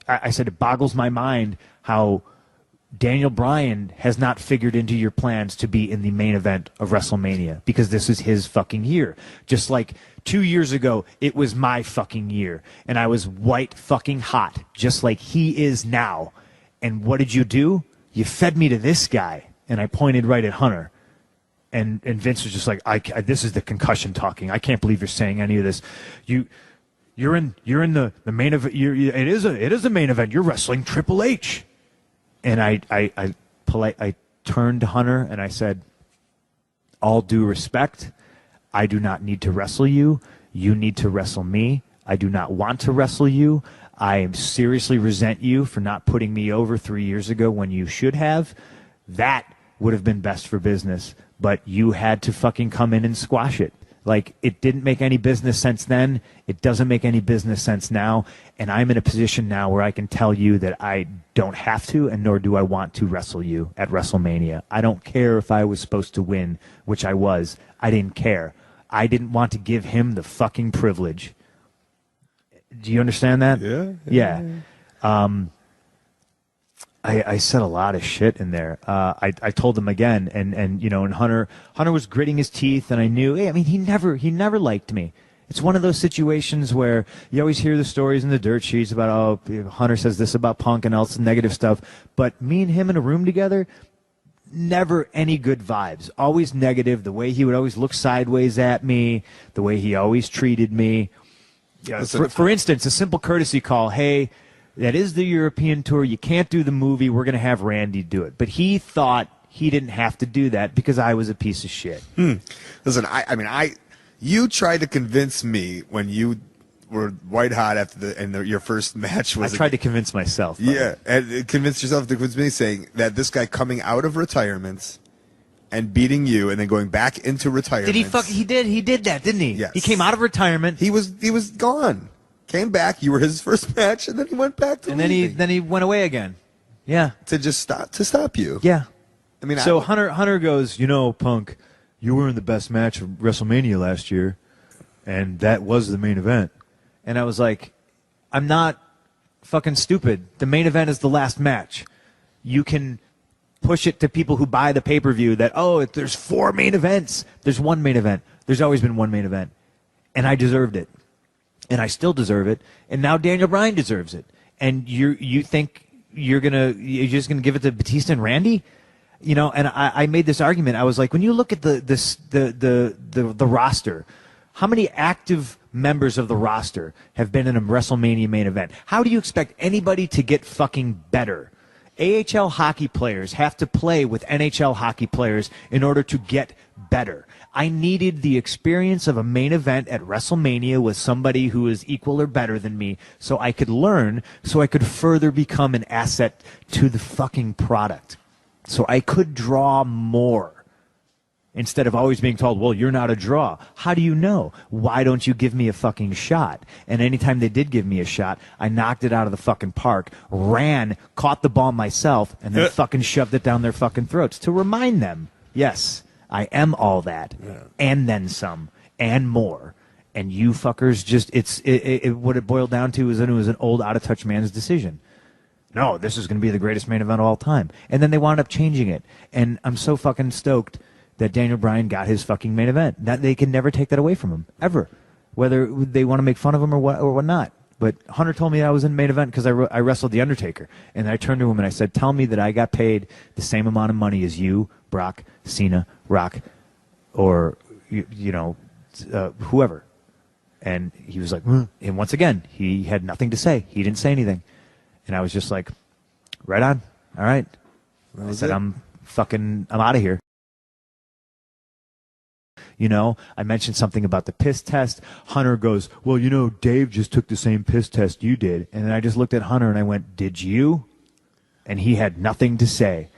I said, it boggles my mind how Daniel Bryan has not figured into your plans to be in the main event of WrestleMania, because this is his fucking year. Just like 2 years ago, it was my fucking year, and I was white fucking hot, just like he is now. And what did you do? You fed me to this guy. And I pointed right at Hunter. And Vince was just like, this is the concussion talking. I can't believe you're saying any of this. You're in the main event. It is a main event. You're wrestling Triple H. And I turned to Hunter and I said, all due respect, I do not need to wrestle you. You need to wrestle me. I do not want to wrestle you. I seriously resent you for not putting me over 3 years ago when you should have. That would have been best for business, but you had to fucking come in and squash it. Like, it didn't make any business sense then. It doesn't make any business sense now. And I'm in a position now where I can tell you that I don't have to, and nor do I want to wrestle you at WrestleMania. I don't care if I was supposed to win, which I was. I didn't care. I didn't want to give him the fucking privilege. Do you understand that? Yeah. I said a lot of shit in there. I told him again, and you know, and Hunter was gritting his teeth, and I knew. Hey, I mean, he never liked me. It's one of those situations where you always hear the stories in the dirt sheets about, oh, Hunter says this about Punk and all this negative stuff, but me and him in a room together, never any good vibes. Always negative. The way he would always look sideways at me, the way he always treated me. For instance, a simple courtesy call. Hey, that is the European tour. You can't do the movie. We're going to have Randy do it. But he thought he didn't have to do that because I was a piece of shit. Listen, you tried to convince me when you were white hot after your first match was. I tried to convince myself. Yeah, and convince yourself to convince me, saying that this guy coming out of retirement and beating you and then going back into retirement. He did that, didn't he? Yes. He came out of retirement. He was gone. Came back. You were his first match, and then he went back to. And then he went away again. Yeah. To stop you. Yeah. I mean, so Hunter goes, you know, Punk, you were in the best match of WrestleMania last year, and that was the main event. And I was like, I'm not fucking stupid. The main event is the last match. You can push it to people who buy the pay-per-view that, oh, there's 4 main events. There's one main event. There's always been one main event. And I deserved it. And I still deserve it. And now Daniel Bryan deserves it. And you think you're just gonna give it to Batista and Randy? You know, and I made this argument. I was like, when you look at the roster, how many active members of the roster have been in a WrestleMania main event? How do you expect anybody to get fucking better? AHL hockey players have to play with NHL hockey players in order to get better. I needed the experience of a main event at WrestleMania with somebody who is equal or better than me so I could learn, so I could further become an asset to the fucking product. So I could draw more. Instead of always being told, well, you're not a draw. How do you know? Why don't you give me a fucking shot? And anytime they did give me a shot, I knocked it out of the fucking park, ran, caught the ball myself, and then fucking shoved it down their fucking throats to remind them, yes, I am all that, and then some, and more. And you fuckers just, what it boiled down to is that it was an old, out-of-touch man's decision. No, this is going to be the greatest main event of all time. And then they wound up changing it. And I'm so fucking stoked that Daniel Bryan got his fucking main event. That they can never take that away from him, ever. Whether they want to make fun of him or what not. But Hunter told me I was in the main event because I wrestled The Undertaker. And I turned to him and I said, tell me that I got paid the same amount of money as you, Brock, Cena, Rock, or, whoever. And he was like, and once again, he had nothing to say. He didn't say anything. And I was just like, right on. All right. I said, I'm out of here. You know, I mentioned something about the piss test. Hunter goes, well, you know, Dave just took the same piss test you did. And then I just looked at Hunter and I went, did you? And he had nothing to say.